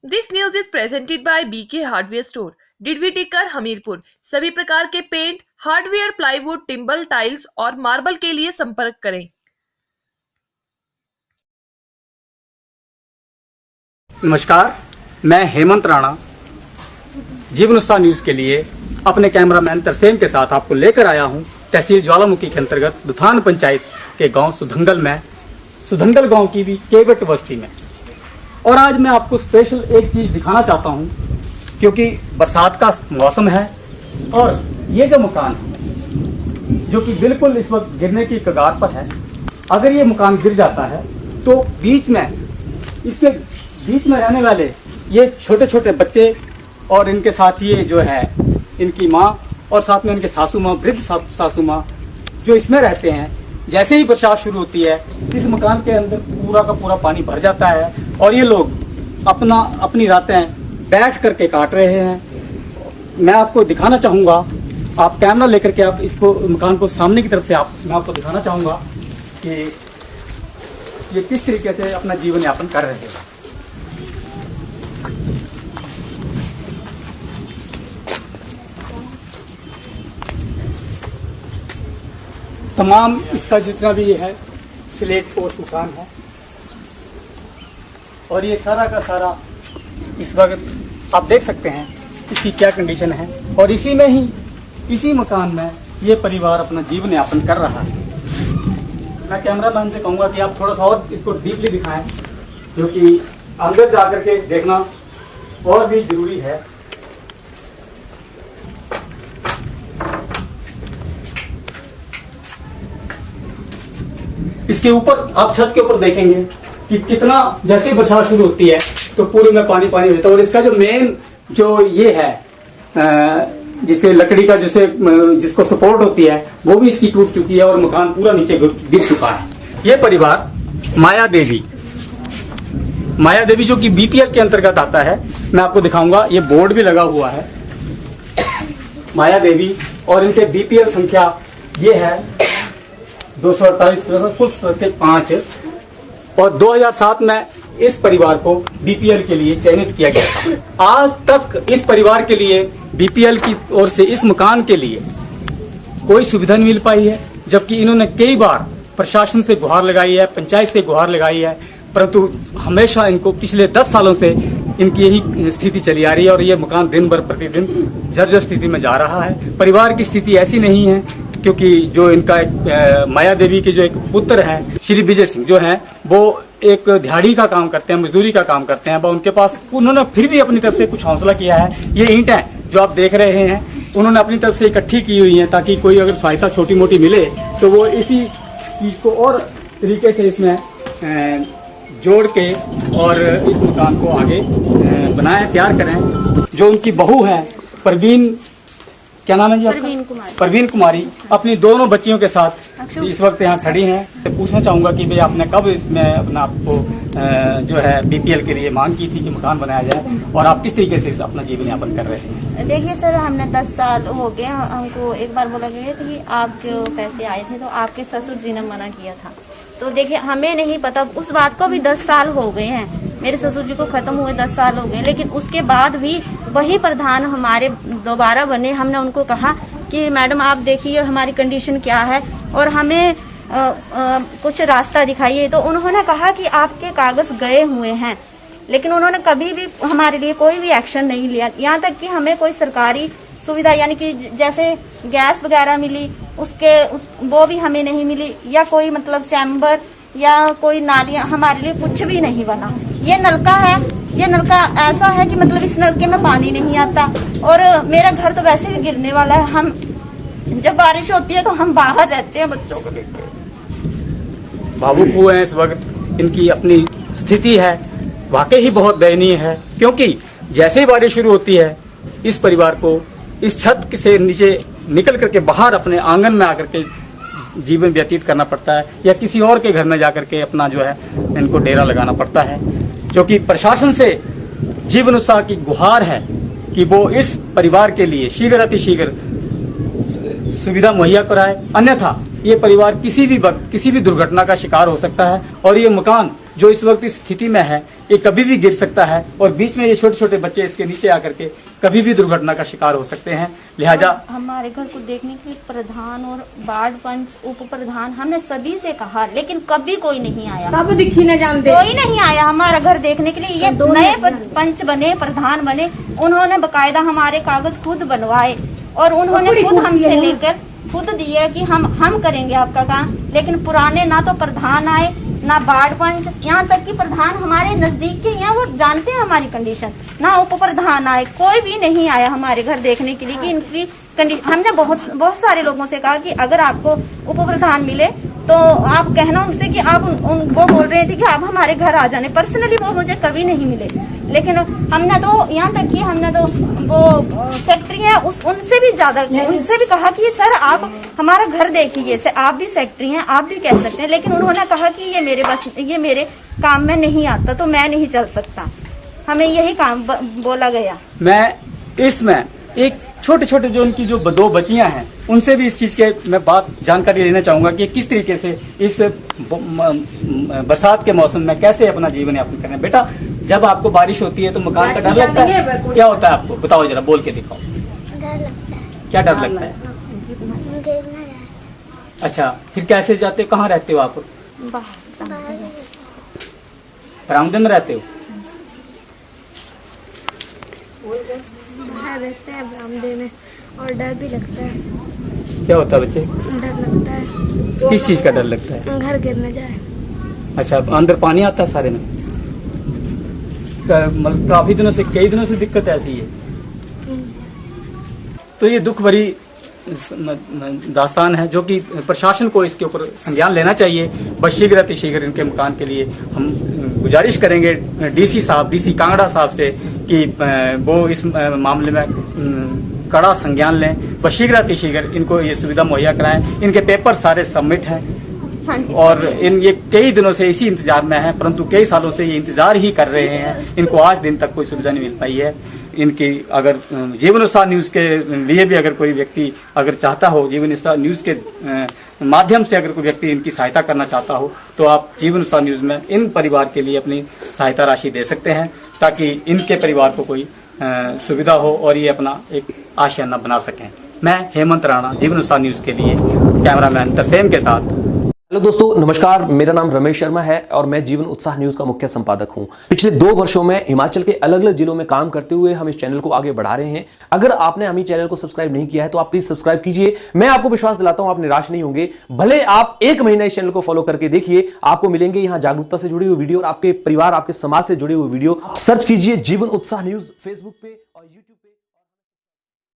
This news is presented by BK hardware store, Didwi Tikkar, Hamirpur. सभी प्रकार के paint, hardware, plywood, timber, tiles और marble के लिए संपर्क करें। नमस्कार, मैं हेमंत राणा जीवनुस्ता न्यूज के लिए अपने कैमरामैन तरसेम के साथ आपको लेकर आया हूं तहसील ज्वालामुखी के अंतर्गत दुथान पंचायत के गांव सुधंगल गांव की भी केवट बस्ती में। और आज मैं आपको स्पेशल एक चीज दिखाना चाहता हूं, क्योंकि बरसात का मौसम है और ये जो मकान है जो कि बिल्कुल इस वक्त गिरने की कगार पर है, अगर ये मकान गिर जाता है तो इसके बीच में रहने वाले ये छोटे छोटे बच्चे और इनके साथ ये जो है इनकी माँ और साथ में इनके सासू माँ, वृद्ध सासू माँ जो इसमें रहते हैं, जैसे ही बरसात शुरू होती है इस मकान के अंदर पूरा का पूरा पानी भर जाता है और ये लोग अपनी रातें बैठ करके काट रहे हैं। मैं आपको दिखाना चाहूंगा, आप कैमरा लेकर के आप इसको मकान को सामने की तरफ से मैं आपको दिखाना चाहूंगा कि ये किस तरीके से अपना जीवन यापन कर रहे हैं। तमाम इसका जितना भी है स्लेट पोस्ट मकान है और ये सारा का सारा इस वक्त आप देख सकते हैं इसकी क्या कंडीशन है। और इसी मकान में ये परिवार अपना जीवन यापन कर रहा है। मैं कैमरामैन से कहूंगा कि आप थोड़ा सा और इसको डीपली दिखाएं, क्योंकि अंदर जाकर के देखना और भी जरूरी है। इसके ऊपर आप छत के ऊपर देखेंगे कि कितना, जैसे ही बरसात शुरू होती है तो पूरे में पानी हो जाता है। और इसका जो मेन जो ये है जिसे लकड़ी का जिसको सपोर्ट होती है वो भी इसकी टूट चुकी है और मकान पूरा नीचे गिर चुका है। ये परिवार माया देवी जो कि बीपीएल के अंतर्गत आता है, मैं आपको दिखाऊंगा, ये बोर्ड भी लगा हुआ है माया देवी, और इनके बीपीएल संख्या ये है 248/5 और 2007 में इस परिवार को बीपीएल के लिए चयनित किया गया था। आज तक इस परिवार के लिए बीपीएल की ओर से इस मकान के लिए कोई सुविधा नहीं मिल पाई है, जबकि इन्होंने कई बार प्रशासन से गुहार लगाई है, पंचायत से गुहार लगाई है, परंतु हमेशा इनको पिछले 10 सालों से इनकी यही स्थिति चली आ रही है और ये मकान दिन भर प्रतिदिन जर्जर स्थिति में जा रहा है। परिवार की स्थिति ऐसी नहीं है, क्योंकि जो इनका माया देवी के जो एक पुत्र हैं श्री विजय सिंह जो हैं, वो एक दिहाड़ी का काम करते हैं, मजदूरी का काम करते हैं। उनके पास उन्होंने फिर भी अपनी तरफ से कुछ हौसला किया है। ये ईंटें जो आप देख रहे हैं उन्होंने अपनी तरफ से इकट्ठी की हुई हैं, ताकि कोई अगर सहायता छोटी मोटी मिले तो वो इसी चीज को और तरीके से इसमें जोड़ के और इस मकान को आगे बनाएं, तैयार करें। जो उनकी बहू है क्या नाम है जी आपका? परवीन कुमारी अपनी दोनों बच्चियों के साथ इस वक्त यहाँ खड़ी हैं। तो पूछना चाहूंगा कि भाई आपने कब इसमें अपना आपको जो है बीपीएल के लिए मांग की थी कि मकान बनाया जाए, और आप किस तरीके से अपना जीवन यापन कर रहे हैं? देखिए सर, हमने 10 साल हो गए, हमको एक बार बोला गया था कि आपके पैसे आए थे तो आपके ससुर जी ने मना किया था। तो देखिए हमें नहीं पता, उस बात को भी 10 साल हो गए हैं, मेरे ससुर जी को खत्म हुए 10 साल हो गए, लेकिन उसके बाद भी वही प्रधान हमारे दोबारा बने। हमने उनको कहा कि मैडम आप देखिए हमारी कंडीशन क्या है और हमें कुछ रास्ता दिखाइए। तो उन्होंने कहा कि आपके कागज गए हुए हैं, लेकिन उन्होंने कभी भी हमारे लिए कोई भी एक्शन नहीं लिया। यहाँ तक कि हमें कोई सरकारी सुविधा यानी कि जैसे गैस वगैरह मिली वो भी हमें नहीं मिली, या कोई मतलब चैम्बर या कोई नालियां, हमारे लिए कुछ भी नहीं बना। ये नलका है, ये नलका ऐसा है कि मतलब इस नलके में पानी नहीं आता, और मेरा घर तो वैसे भी गिरने वाला है। हम जब बारिश होती है तो हम बाहर रहते हैं बच्चों को लेकर। भावुक हुए हैं इस वक्त, इनकी अपनी स्थिति है वाकई ही बहुत दयनीय है, क्योंकि जैसे ही बारिश शुरू होती है इस परिवार को इस छत से नीचे निकल करके बाहर अपने आंगन में आकर के जीवन व्यतीत करना पड़ता है, या किसी और के घर में जाकर के अपना जो है इनको डेरा लगाना पड़ता है। जो कि प्रशासन से जीवन उत्साह की गुहार है कि वो इस परिवार के लिए शीघ्र अतिशीघ्र सुविधा मुहैया कराए, अन्यथा ये परिवार किसी भी वक्त किसी भी दुर्घटना का शिकार हो सकता है और ये मकान जो इस वक्त इस स्थिति में है, ये कभी भी गिर सकता है और बीच में ये छोटे छोटे बच्चे इसके नीचे आकर के कभी भी दुर्घटना का शिकार हो सकते हैं। लिहाजा हमारे घर को देखने के लिए प्रधान और वार्ड पंच, उप प्रधान, हमने सभी से कहा, लेकिन कभी कोई नहीं आया। सब दिखी न जानते, कोई नहीं आया हमारा घर देखने के लिए। ये नए पंच बने, प्रधान बने, उन्होंने बकायदा हमारे कागज खुद बनवाए और उन्होंने खुद हमसे लेकर खुद दिए कि हम करेंगे आपका काम। लेकिन पुराने ना तो प्रधान आए ना वार्ड पंच, यहाँ तक कि प्रधान हमारे नजदीक के यहाँ, वो जानते हैं हमारी कंडीशन, ना उप प्रधान आए, कोई भी नहीं आया हमारे घर देखने के लिए कि इनकी कंडीशन। हमने बहुत सारे लोगों से कहा कि अगर आपको उप प्रधान मिले तो आप कहना उनसे कि आप वो बोल रहे थे कि आप हमारे घर आ जाने। पर्सनली वो मुझे कभी नहीं मिले, लेकिन हमने तो यहाँ तक कि हमने तो वो सेक्रेटरी है उनसे भी ज्यादा, उनसे भी कहा कि सर आप हमारा घर देखिए, आप भी सेक्रेटरी हैं, आप भी कह सकते हैं। लेकिन उन्होंने कहा कि ये मेरे काम में नहीं आता, तो मैं नहीं चल सकता। हमें यही काम बोला गया। मैं इसमें एक छोटे छोटे जो उनकी जो दो बच्चियां हैं उनसे भी इस चीज के मैं बात जानकारी लेना चाहूंगा कि किस तरीके से इस बरसात के मौसम में कैसे अपना जीवन यापन कर रहे हैं। बेटा, जब आपको बारिश होती है तो मकान का डर लगता है, क्या होता है आपको बताओ जरा, बोल के दिखाओ। डर लगता है। क्या डर लगता है? अच्छा, फिर कैसे जाते हो, कहाँ रहते हो आप? बरामदे में रहते हो? बाहर रहते हैं बरामदे में और डर भी लगता है। क्या होता है बच्चे? डर लगता है। किस चीज का डर लगता है? घर गिर न जाए। अच्छा, अंदर पानी आता है सारे में? मतलब काफी दिनों से, कई दिनों से दिक्कत ऐसी है। तो ये दुख भरी दास्तान है जो कि प्रशासन को इसके ऊपर संज्ञान लेना चाहिए। बस शीघ्र अतिशीघ्र इनके मकान के लिए हम गुजारिश करेंगे डीसी कांगड़ा साहब से कि वो इस मामले में कड़ा संज्ञान लें, बस शीघ्र अतिशीघ्र इनको ये सुविधा मुहैया कराएं। इनके पेपर सारे सबमिट हैं और ये कई दिनों से इसी इंतजार में है, परंतु कई सालों से ये इंतजार ही कर रहे हैं। इनको आज दिन तक कोई सुविधा नहीं मिल पाई है। इनकी अगर जीवन उत्साह न्यूज के लिए भी अगर कोई व्यक्ति अगर चाहता हो, जीवन उत्साह न्यूज के माध्यम से अगर कोई व्यक्ति इनकी सहायता करना चाहता हो, तो आप जीवन उत्साह न्यूज में इन परिवार के लिए अपनी सहायता राशि दे सकते हैं ताकि इनके परिवार को कोई सुविधा हो और ये अपना एक आशियाना बना सकें। मैं हेमंत राणा, जीवन उत्साह न्यूज के लिए कैमरामैन तरसेम के साथ। हेलो दोस्तों, नमस्कार। मेरा नाम रमेश शर्मा है और मैं जीवन उत्साह न्यूज का मुख्य संपादक हूं। पिछले 2 वर्षों में हिमाचल के अलग अलग जिलों में काम करते हुए हम इस चैनल को आगे बढ़ा रहे हैं। अगर आपने हमें चैनल को सब्सक्राइब नहीं किया है तो आप प्लीज सब्सक्राइब कीजिए। मैं आपको विश्वास दिलाता हूं आप निराश नहीं होंगे। भले आप 1 महीना इस चैनल को फॉलो करके देखिए, आपको मिलेंगे यहां जागरूकता से जुड़ी हुई वीडियो और आपके परिवार, आपके समाज से जुड़ी हुई वीडियो। सर्च कीजिए जीवन उत्साह न्यूज फेसबुक पे और यूट्यूब पे।